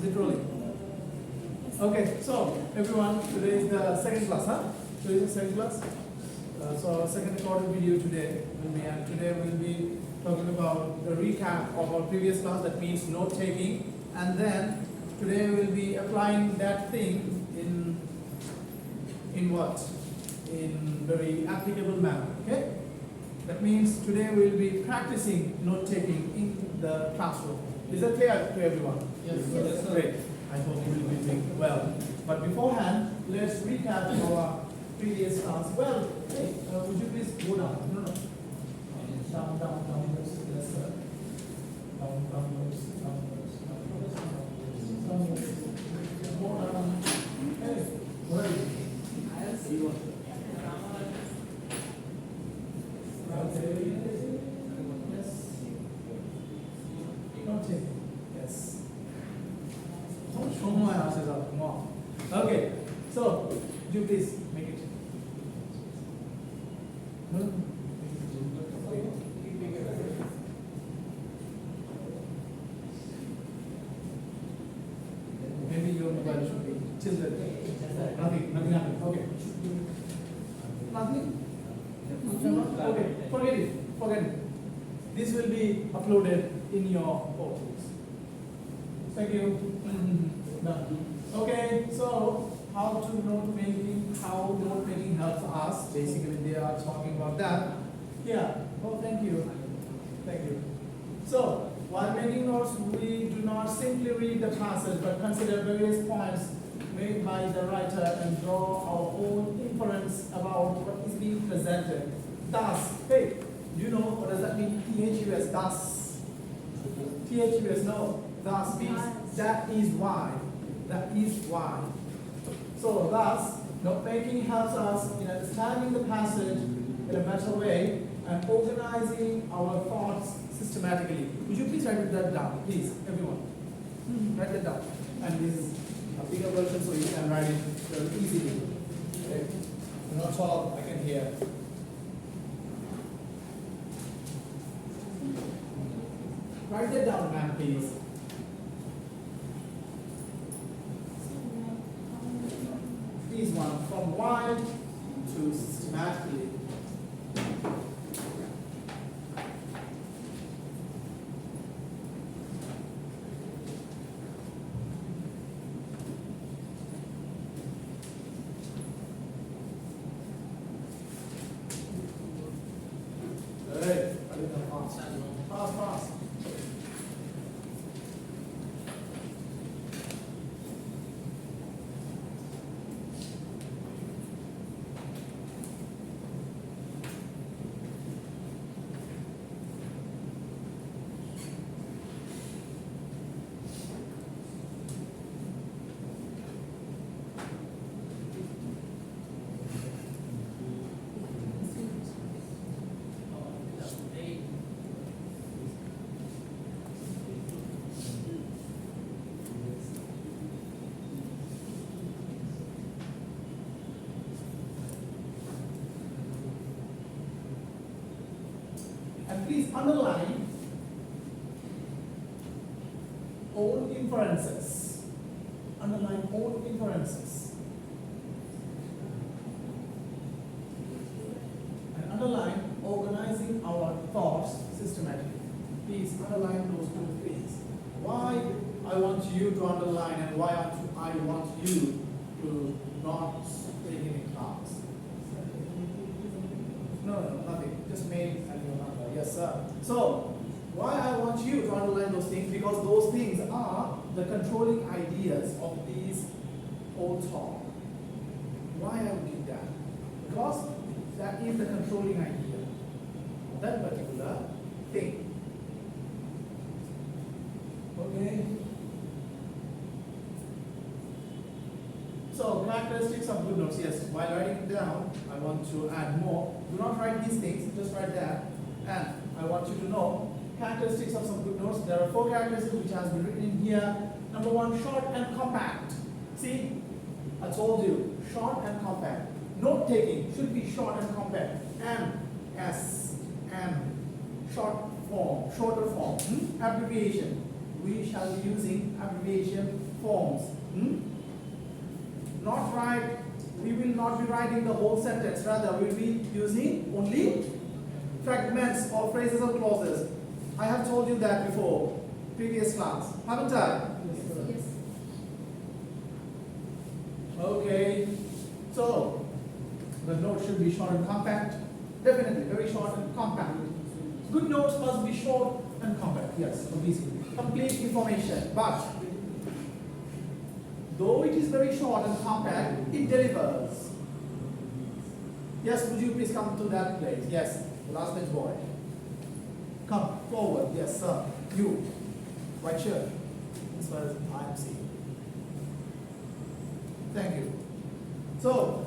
Is it rolling? Okay, so everyone, today is the second class, huh? Today is the second class. So our second recorded video today will be, and today we'll be talking about the recap of our previous class. That means note taking, and then today we'll be applying that thing in what? In very applicable manner. Okay. That means today we'll be practicing note taking in the classroom. Is that clear to everyone? Yes. Yes. Great. I hope you will be doing well. But beforehand, let's recap our previous class. Well, hey, would you please go down? No. Downwards. Yes, sir. Downwards. More down. Hey, where are you? I'll see you. Yes. Don't show my asses up. Come on. Okay. So, would you please make it? Maybe your mobile should be tilted. Nothing. Okay. Nothing? Okay. Forget it. This will be uploaded in your portals. Thank you. Done. Okay, so how note making helps us. Basically, they are talking about that. Yeah. Oh, thank you. So, while making notes, we do not simply read the passage, but consider various points made by the writer and draw our own inference about what is being presented. Thus, hey, do you know what does that mean? THUS, thus. THUS, no. Thus means that is why. So thus, note making helps us in understanding the passage in a better way and organizing our thoughts systematically. Would you please write that down, please, everyone? Write that down. And this is a bigger version, so you can write it very easily. Okay? You're not tall, I can hear. Write that down, ma'am, please. These one from wide to systematically. Good. Fast. And please underline own inferences. Underline own inferences. And underline organizing our thoughts systematically. Please underline those two things. Why I want you to underline and why I want you to not take any class. No, nothing. Just made and your number. Yes, sir. So, why I want you to underline those things? Because those things are the controlling ideas of these whole talk. Why I would do that? Because that is the controlling idea of that particular thing. Okay. So, characteristics of good notes. Yes, while writing it down, I want to add more. Do not write these things, just write that. And I want you to know characteristics of some good notes. There are 4 characteristics which has been written in here. Number 1, short and compact. See, I told you, short and compact. Note taking should be short and compact. M, shorter form. Abbreviation. we shall be using abbreviation forms. Not write, we will not be writing the whole sentence, rather we will be using only fragments or phrases or clauses. I have told you that before, previous class, haven't I? Yes. Okay, so the note should be short and compact. Definitely, very short and compact. Good notes must be short and compact. Yes, obviously. Complete information, but though it is very short and compact, it delivers. Yes, would you please come to that place? Yes, the last bench boy. Come forward. Yes, sir. You, white shirt, as far as I am seeing. Thank you. So,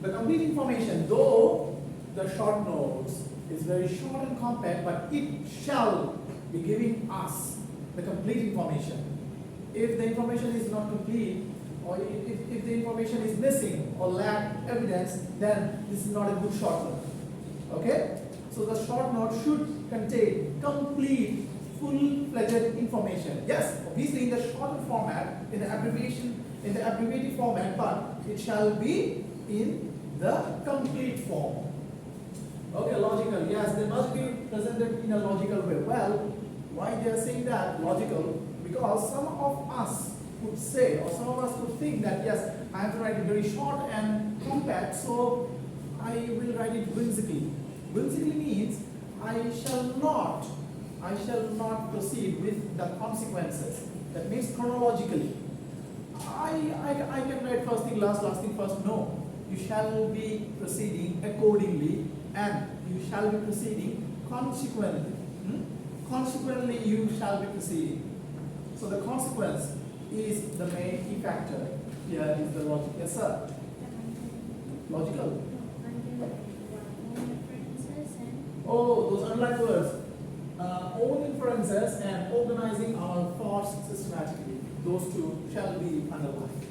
the complete information, though the short notes is very short and compact, but it shall be giving us the complete information. If the information is not complete, or if the information is missing or lack evidence, then this is not a good short note. Okay? So the short note should contain complete, full-fledged information. Yes, obviously in the shorter format, in the abbreviated format, but it shall be in the complete form. Okay, logical. Yes, they must be presented in a logical way. Well, why they are saying that logical? Because some of us would say, or some of us would think that yes, I have to write it very short and compact, so I will write it whimsically. Whimsically means I shall not proceed with the consequences. That means chronologically. I can write first thing last, last thing first. No, you shall be proceeding accordingly, and you shall be proceeding consequently. Consequently, you shall be proceeding. So the consequence is the main key factor. Here is the logic. Yes, sir. Logical. Oh, those underlined words. Own inferences and organizing our thoughts systematically. Those two shall be underlined.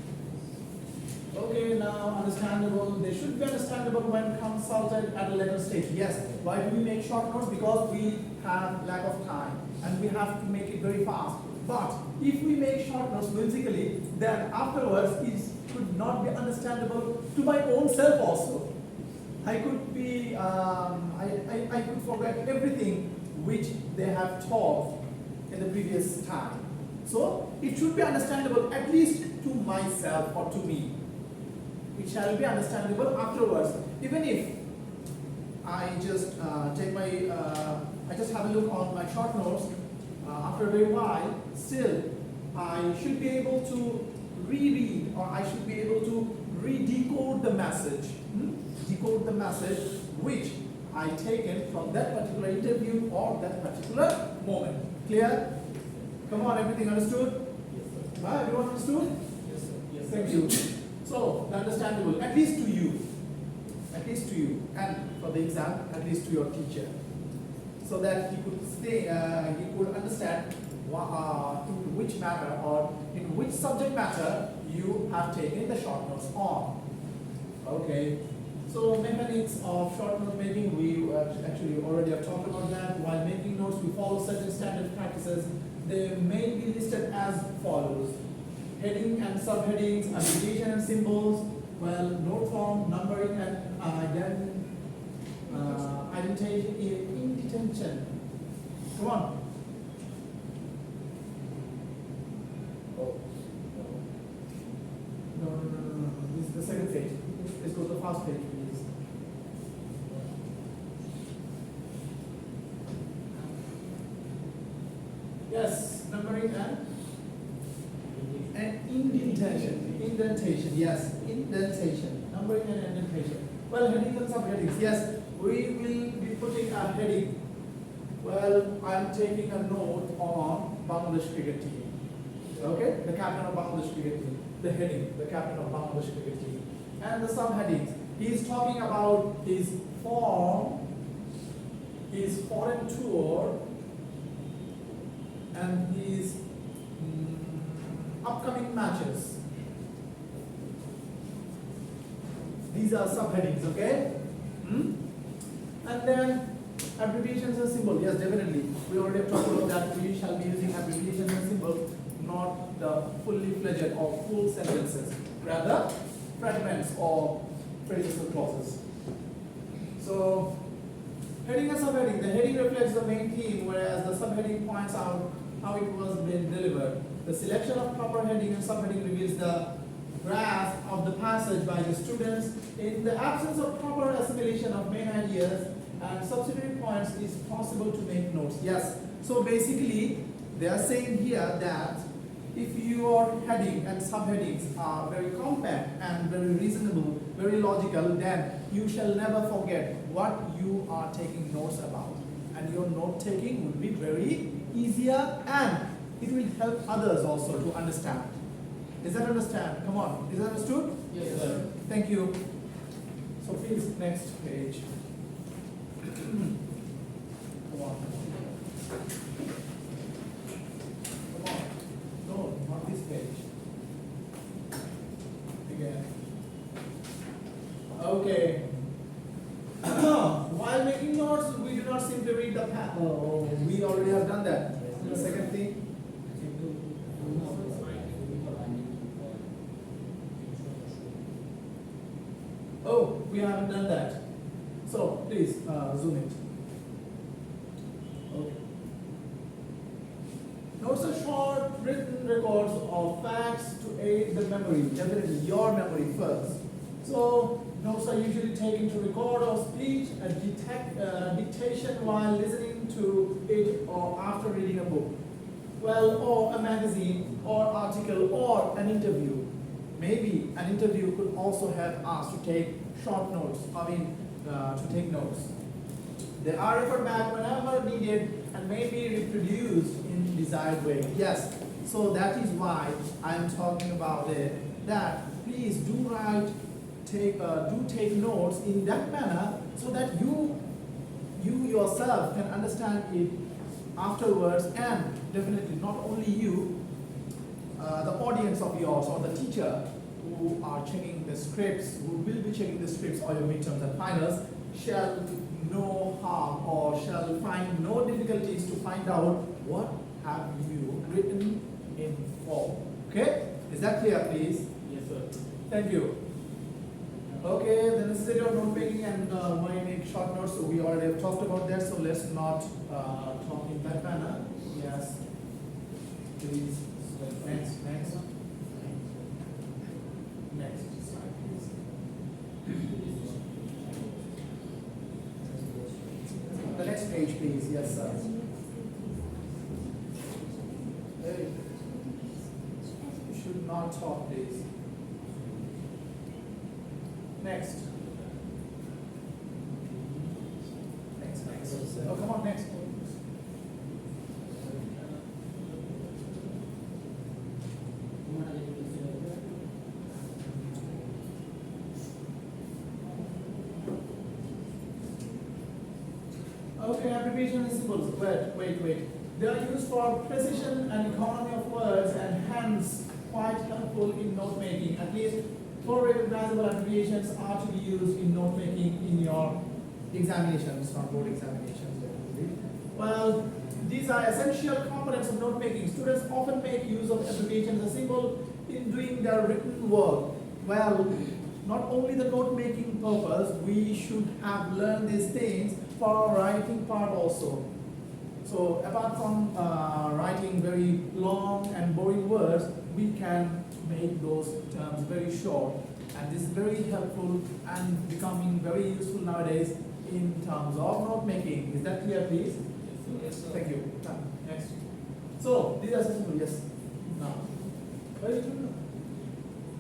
Okay, now understandable. They should be understandable when consulted at a later stage. Yes. Why do we make short notes? Because we have lack of time and we have to make it very fast. But if we make short notes whimsically, then afterwards it could not be understandable to my own self also. I could be, I could forget everything which they have taught in the previous time. So it should be understandable at least to myself or to me. It shall be understandable afterwards. Even if I just I just have a look on my short notes after a very while, still I should be able to reread, or I should be able to re-decode the message. Decode the message which I taken from that particular interview or that particular moment. Clear? Come on, everything understood? Yes, sir. Everyone understood? Yes, sir. Yes, sir. Thank you. So, understandable, at least to you. At least to you. And for the exam, at least to your teacher. So that he could stay, he could understand in which matter or in which subject matter you have taken the short notes on. Okay. So mechanics of short note making, we actually already have talked about that. While making notes, we follow certain standard practices. They may be listed as follows: heading and subheadings, abbreviation and symbols, well, note form, numbering and indentation. Come on. Oh. No. This is the second page. Let's go to the first page, please. Yes, numbering and indentation. Indentation, yes, indentation. Numbering and indentation. Well, headings and subheadings. Yes, we will be putting a heading. Well, I'm taking a note on Bangladesh cricket team. Okay, the captain of Bangladesh cricket team. The heading, the captain of Bangladesh cricket team. And the subheadings. He is talking about his form, his foreign tour, and his upcoming matches. These are subheadings, okay? And then Abbreviations and symbols, yes, definitely. We already have talked about that. We shall be using abbreviations and symbols, not the fully fledged or full sentences, rather fragments or phrases or clauses. So, heading and subheading. The heading reflects the main theme, whereas the subheading points out how it was being delivered. The selection of proper heading and subheading reveals the grasp of the passage by the students. In the absence of proper assimilation of main ideas and subsidiary points, it is possible to make notes. Yes. So basically, they are saying here that if your heading and subheadings are very compact and very reasonable, very logical, then you shall never forget what you are taking notes about. And your note taking will be very easier and it will help others also to understand. Is that understand? Come on. Is that understood? Yes, sir. Thank you. So please, next page. Come on. Come on. No, not this page. Again. Okay. While making notes, we do not simply read the path. Oh, we already have done that. The second thing. Oh, we haven't done that. So please zoom it. Okay. Notes are short written records of facts to aid the memory, definitely your memory first. So notes are usually taken to record or speech, a dictation while listening to it or after reading a book. Well, or a magazine or article or an interview. Maybe an interview could also help us to take short notes, to take notes. They are referred back whenever needed and may be reproduced in desired way. Yes, so that is why I am talking about it, that please do take notes in that manner so that you yourself can understand it afterwards, and definitely not only you, the audience of yours or the teacher who are checking the scripts, who will be checking the scripts or your midterms and finals, shall no harm or shall find no difficulties to find out what have you written in form. Okay? Is that clear, please? Yes, sir. Thank you. Okay, the necessity of note making and why make short notes. So we already have talked about that. So let's not talk in that manner. Yes. Please. Next. Next slide, please. The next page, please. Yes, sir. Hey. You should not talk, please. Next. Oh, come on, next. Okay, abbreviation and symbols. Wait. They are used for precision and economy of words and hence quite helpful in note making. At least 4 recognizable abbreviations are to be used in note making in your examinations, not board examinations. Definitely. Well, these are essential components of note making. Students often make use of abbreviations and symbols in doing their written work. Well, not only the note making purpose, we should have learned these things for our writing part also. So apart from writing very long and boring words, we can make those terms very short, and this is very helpful and becoming very useful nowadays in terms of note making. Is that clear, please? Yes, sir. Thank you. Next. So these are simple. Yes. Now, where did you go?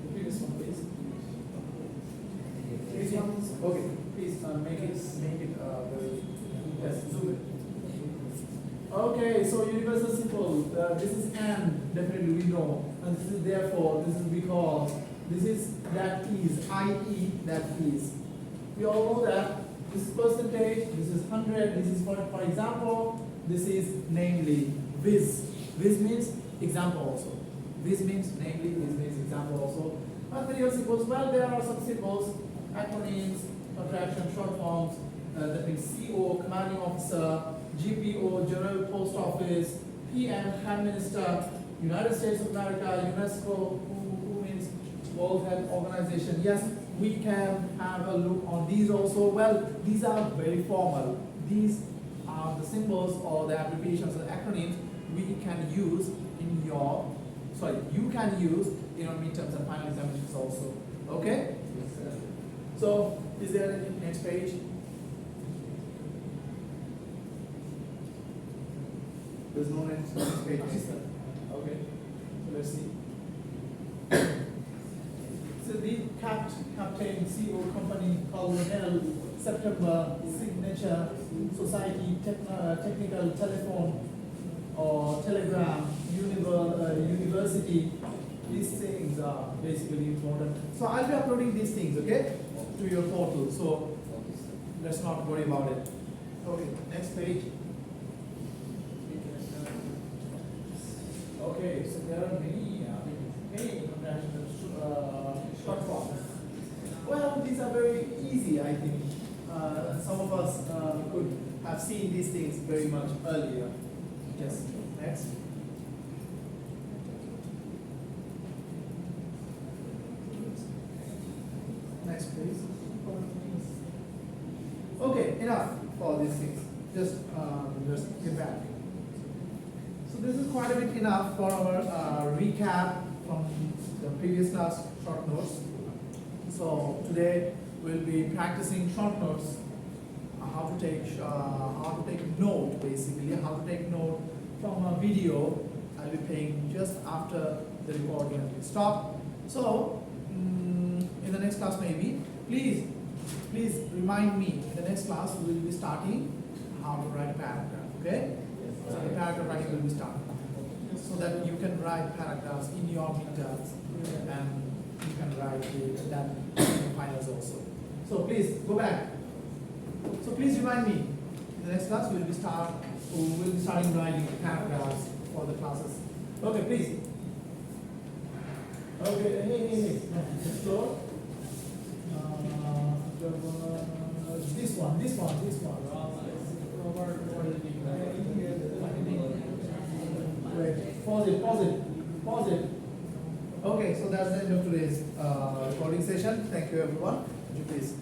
The previous one, please. Previous one. Okay. Please make it very. Yes. Zoom it. Okay, so universal simple. This is and, definitely we know. And this is therefore, this is because, this is that is, i.e. that is. We all know that this is percentage, this is 100, this is for example, this is namely, viz. Viz means example also. Viz means namely, viz means example also. Material symbols, well, there are some symbols, acronyms, contractions, short forms, that means CO, commanding officer, GPO, General Post Office, PM, Prime Minister, United States of America, UNESCO, who means World Health Organization. Yes, we can have a look on these also. Well, these are very formal. These are the symbols or the abbreviations or acronyms we can use in your, you can use in your midterms and final examinations also. Okay? So, is there any next page? There's no next page. Okay. So let's see. So the Captain CEO company Colonel September signature society technical telephone or telegram university. These things are basically important. So I'll be uploading these things, okay, to your portal. So let's not worry about it. Okay, next page. Okay, so there are many international short forms. Well, these are very easy, I think. Some of us could have seen these things very much earlier. Yes, next. Next, please. Okay, enough for these things. Just get back. So this is quite a bit enough for our recap from the previous class short notes. So today we'll be practicing short notes, how to take note, basically how to take note from a video. I'll be playing just after the recording has been stopped. So in the next class maybe, please remind me. In the next class we will be starting how to write a paragraph. Okay? So the paragraph writing will be started, so that you can write paragraphs in your midterms and you can write that in the finals also. So please go back. So please remind me. In the next class we'll be starting writing paragraphs for the classes. Okay, please. Okay, hey. Let's go. This one. Wait, pause it. Okay, so that's the end of today's recording session. Thank you everyone. Would you please